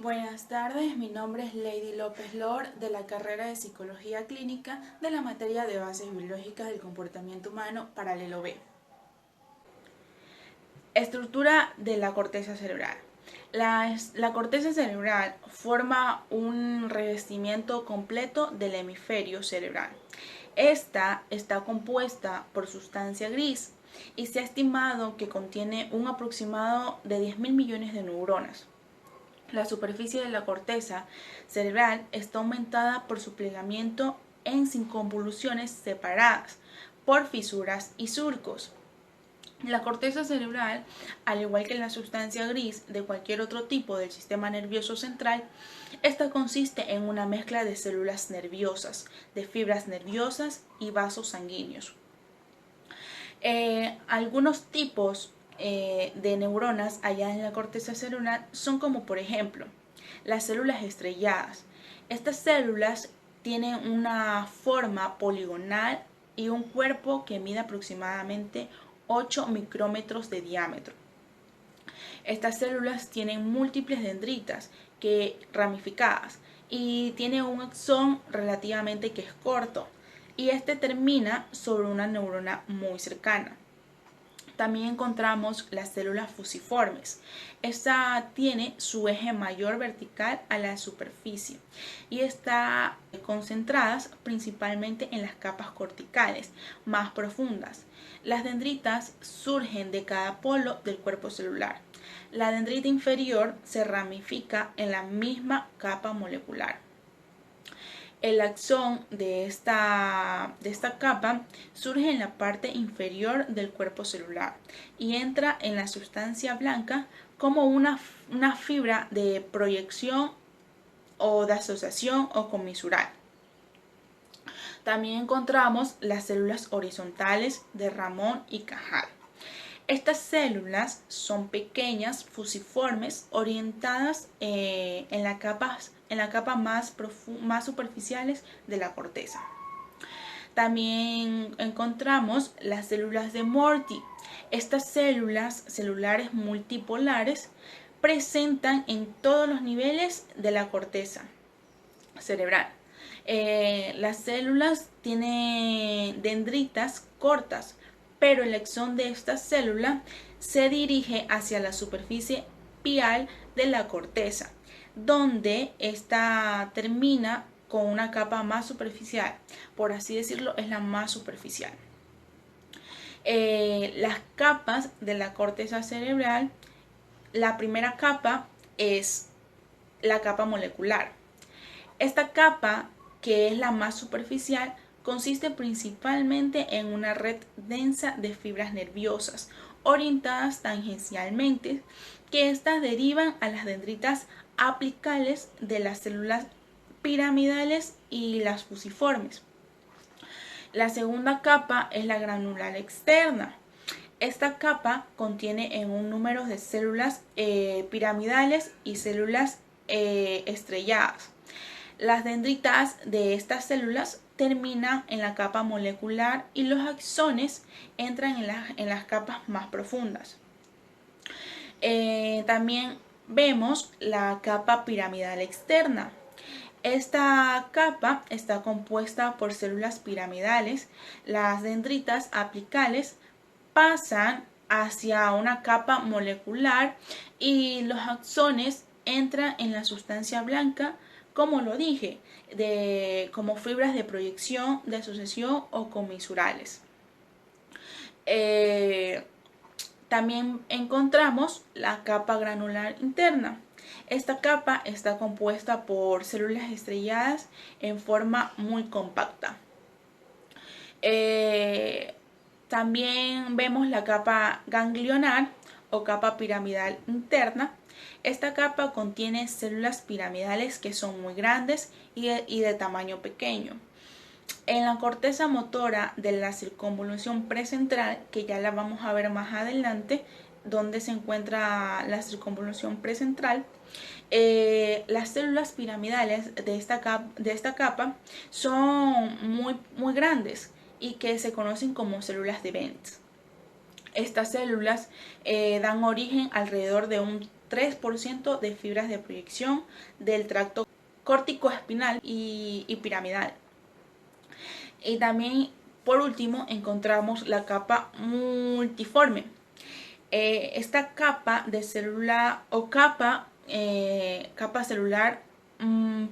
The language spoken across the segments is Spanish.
Buenas tardes, mi nombre es Lady López Lor de la carrera de Psicología Clínica de la materia de Bases Biológicas del Comportamiento Humano, paralelo B. Estructura de la corteza cerebral. La corteza cerebral forma un revestimiento completo del hemisferio cerebral. Esta está compuesta por sustancia gris y se ha estimado que contiene un aproximado de 10.000 millones de neuronas. La superficie de la corteza cerebral está aumentada por su plegamiento en circunvoluciones separadas por fisuras y surcos. La corteza cerebral, al igual que la sustancia gris de cualquier otro tipo del sistema nervioso central, esta consiste en una mezcla de células nerviosas, de fibras nerviosas y vasos sanguíneos. Algunos tipos de neuronas allá en la corteza cerebral son como por ejemplo las células estrelladas. Estas células tienen una forma poligonal y un cuerpo que mide aproximadamente 8 micrómetros de diámetro. Estas células tienen múltiples dendritas ramificadas y tienen un axón relativamente que es corto y este termina sobre una neurona muy cercana. También encontramos las células fusiformes. Esta tiene su eje mayor vertical a la superficie y está concentradas principalmente en las capas corticales más profundas. Las dendritas surgen de cada polo del cuerpo celular. La dendrita inferior se ramifica en la misma capa molecular. El axón de esta capa surge en la parte inferior del cuerpo celular y entra en la sustancia blanca como una fibra de proyección o de asociación o comisural. También encontramos las células horizontales de Ramón y Cajal. Estas células son pequeñas, fusiformes, orientadas en la capa más superficiales de la corteza. También encontramos las células de Morty. Estas células celulares multipolares presentan en todos los niveles de la corteza cerebral. Las células tienen dendritas cortas, pero el axón de esta célula se dirige hacia la superficie pial de la corteza, donde esta termina con una capa más superficial, por así decirlo, es la más superficial. Las capas de la corteza cerebral, la primera capa es la capa molecular. Esta capa, que es la más superficial, consiste principalmente en una red densa de fibras nerviosas orientadas tangencialmente, que éstas derivan a las dendritas apicales de las células piramidales y las fusiformes. La segunda capa es la granular externa. Esta capa contiene en un número de células piramidales y células estrelladas. Las dendritas de estas células terminan en la capa molecular y los axones entran en las capas más profundas. También vemos la capa piramidal externa. Esta capa está compuesta por células piramidales. Las dendritas apicales pasan hacia una capa molecular y los axones entran en la sustancia blanca, como lo dije, como fibras de proyección, de asociación o comisurales. También encontramos la capa granular interna. Esta capa está compuesta por células estrelladas en forma muy compacta. También vemos la capa ganglionar o capa piramidal interna. Esta capa contiene células piramidales que son muy grandes y de tamaño pequeño. En la corteza motora de la circunvolución precentral, que ya la vamos a ver más adelante, donde se encuentra la circunvolución precentral, las células piramidales de esta capa son muy grandes y que se conocen como células de Bent. Estas células dan origen alrededor de un 3% de fibras de proyección del tracto córtico espinal y piramidal. Y también, por último, encontramos la capa multiforme. Esta capa de célula o capa celular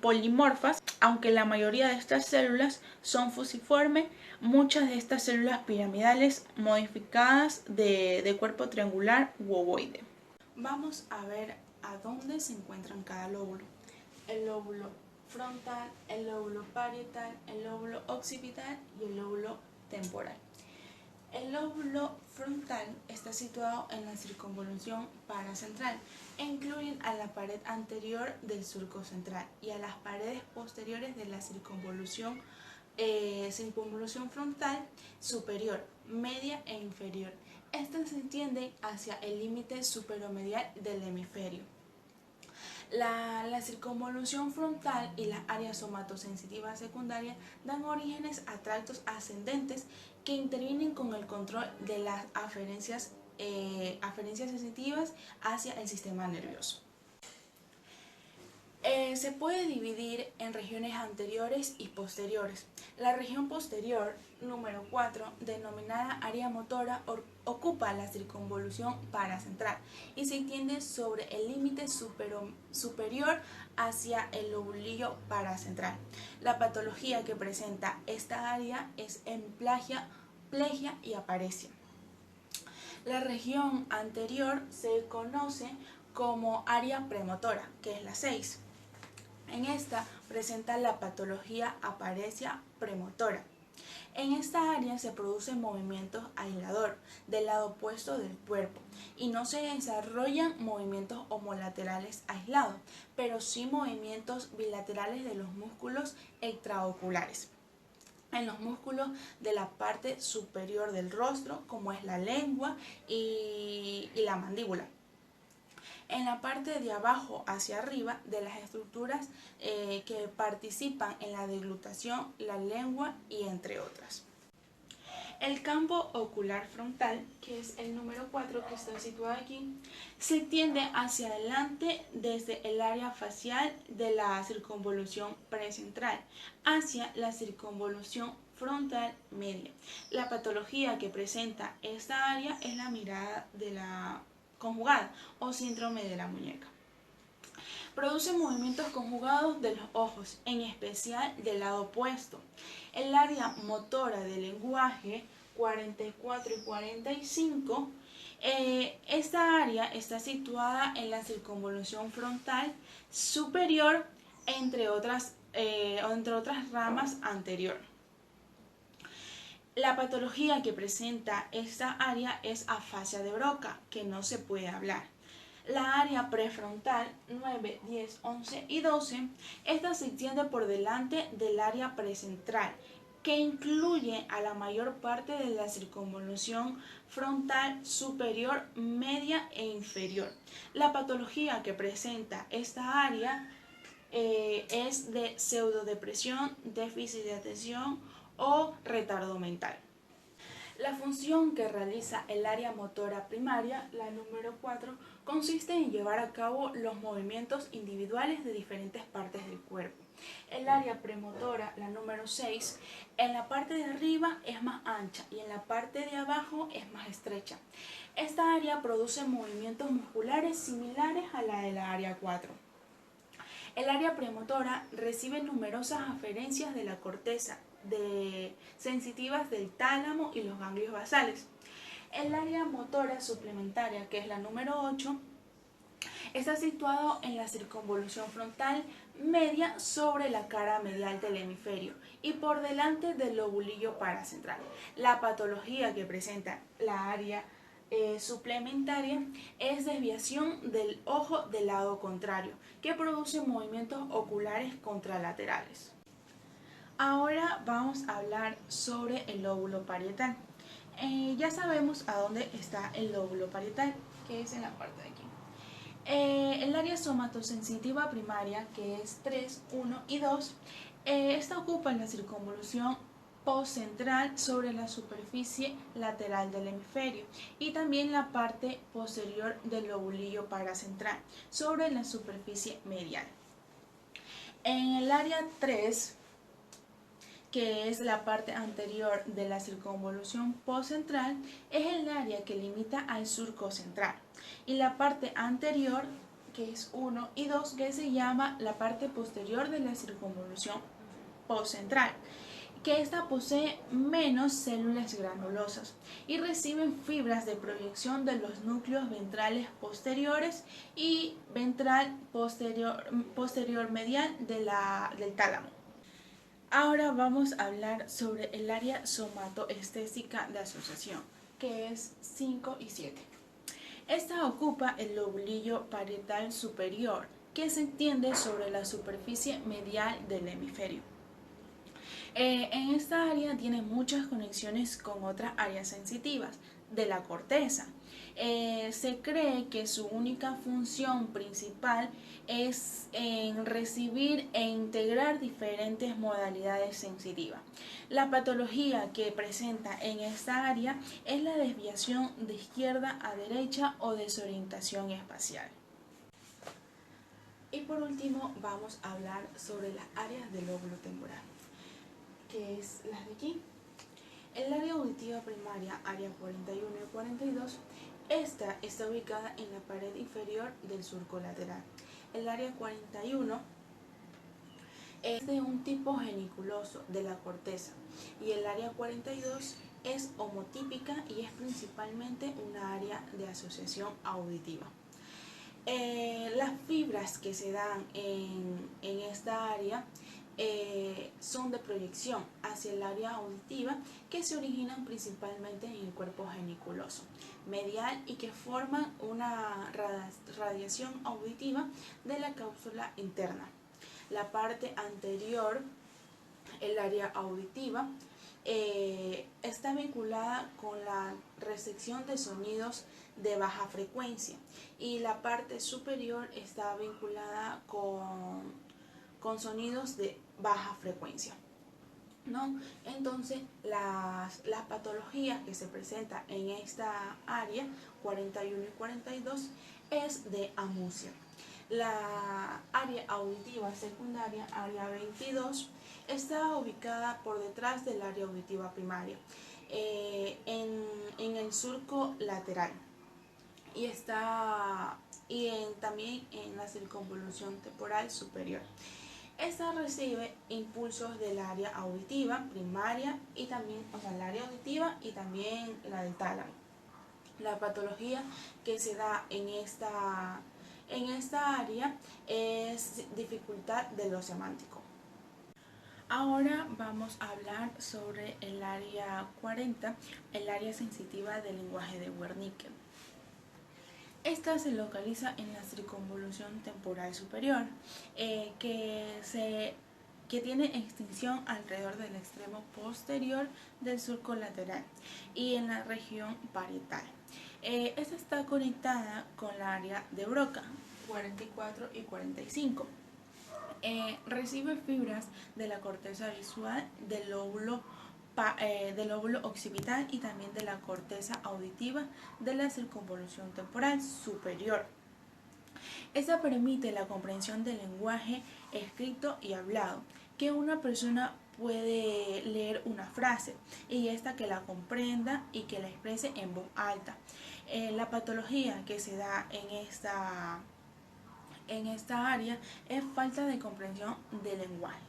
polimorfas, aunque la mayoría de estas células son fusiformes, muchas de estas células piramidales modificadas de cuerpo triangular u ovoide. Vamos a ver a dónde se encuentran cada lóbulo. El lóbulo frontal, el lóbulo parietal, el lóbulo occipital y el lóbulo temporal. El lóbulo frontal está situado en la circunvolución paracentral e incluyen a la pared anterior del surco central y a las paredes posteriores de la circunvolución frontal superior, media e inferior. Estas se extienden hacia el límite superomedial del hemisferio. La circunvolución frontal y las áreas somatosensitivas secundarias dan orígenes a tractos ascendentes que intervienen con el control de las aferencias sensitivas hacia el sistema nervioso. Se puede dividir en regiones anteriores y posteriores. La región posterior, número 4, denominada área motora, ocupa la circunvolución paracentral y se extiende sobre el límite superior hacia el lobulillo paracentral. La patología que presenta esta área es hemiplegia, plegia y aparesia. La región anterior se conoce como área premotora, que es la 6. En esta presenta la patología aparesia premotora. En esta área se producen movimientos aislador del lado opuesto del cuerpo y no se desarrollan movimientos homolaterales aislados, pero sí movimientos bilaterales de los músculos extraoculares. En los músculos de la parte superior del rostro, como es la lengua y la mandíbula. En la parte de abajo hacia arriba de las estructuras que participan en la deglutación, la lengua y entre otras. El campo ocular frontal, que es el número 4 que está situado aquí, se extiende hacia adelante desde el área facial de la circunvolución precentral hacia la circunvolución frontal media. La patología que presenta esta área es la mirada de la conjugada o síndrome de la muñeca. Produce movimientos conjugados de los ojos, en especial del lado opuesto. El área motora del lenguaje 44 y 45, esta área está situada en la circunvolución frontal superior, entre otras ramas anterior. La patología que presenta esta área es afasia de Broca, que no se puede hablar. La área prefrontal 9, 10, 11 y 12, esta se extiende por delante del área precentral, que incluye a la mayor parte de la circunvolución frontal superior, media e inferior. La patología que presenta esta área es de pseudodepresión, déficit de atención o retardo mental. La función que realiza el área motora primaria, la número 4, consiste en llevar a cabo los movimientos individuales de diferentes partes del cuerpo. El área premotora, la número 6, en la parte de arriba es más ancha y en la parte de abajo es más estrecha. Esta área produce movimientos musculares similares a la de la área 4. El área premotora recibe numerosas aferencias de la corteza sensitivas del tálamo y los ganglios basales. El área motora suplementaria, que es la número 8, está situado en la circunvolución frontal media sobre la cara medial del hemisferio y por delante del lobulillo paracentral. La patología que presenta la área suplementaria es desviación del ojo del lado contrario, que produce movimientos oculares contralaterales. Ahora vamos a hablar sobre el lóbulo parietal. Ya sabemos a dónde está el lóbulo parietal, que es en la parte de aquí. El área somatosensitiva primaria, que es 3, 1 y 2, esta ocupa la circunvolución postcentral sobre la superficie lateral del hemisferio y también la parte posterior del lobulillo paracentral sobre la superficie medial. En el área 3, que es la parte anterior de la circunvolución postcentral, es el área que limita al surco central. Y la parte anterior, que es 1 y 2, que se llama la parte posterior de la circunvolución postcentral, que ésta posee menos células granulosas y reciben fibras de proyección de los núcleos ventrales posteriores y ventral posterior medial del tálamo. Ahora vamos a hablar sobre el área somatoestésica de asociación, que es 5 y 7. Esta ocupa el lobulillo parietal superior, que se extiende sobre la superficie medial del hemisferio. En esta área tiene muchas conexiones con otras áreas sensitivas de la corteza. Se cree que su única función principal es en recibir e integrar diferentes modalidades sensitivas. La patología que presenta en esta área es la desviación de izquierda a derecha o desorientación espacial. Y por último vamos a hablar sobre las áreas del lóbulo temporal, que es las de aquí. El área auditiva primaria, área 41 y 42, esta está ubicada en la pared inferior del surco lateral. El área 41 es de un tipo geniculoso de la corteza y el área 42 es homotípica y es principalmente una área de asociación auditiva. Las fibras que se dan en esta área son de proyección hacia el área auditiva, que se originan principalmente en el cuerpo geniculoso medial y que forman una radiación auditiva de la cápsula interna. La parte anterior, el área auditiva, está vinculada con la recepción de sonidos de baja frecuencia y la parte superior está vinculada con sonidos de baja frecuencia, ¿no? Entonces las patologías que se presentan en esta área 41 y 42 es de amusia. La área auditiva secundaria, área 22, está ubicada por detrás del área auditiva primaria, en el surco lateral y también en la circunvolución temporal superior. Esta recibe impulsos del área auditiva primaria y también, el área auditiva y también la del tálamo. La patología que se da en esta área es dificultad de lo semántico. Ahora vamos a hablar sobre el área 40, el área sensitiva del lenguaje de Wernicke. Esta se localiza en la circunvolución temporal superior, que tiene extensión alrededor del extremo posterior del surco lateral y en la región parietal. Esta está conectada con la área de Broca, 44 y 45. Recibe fibras de la corteza visual del lóbulo occipital y también de la corteza auditiva de la circunvolución temporal superior. Esta permite la comprensión del lenguaje escrito y hablado, que una persona puede leer una frase y esta que la comprenda y que la exprese en voz alta. La patología que se da en esta área es falta de comprensión del lenguaje.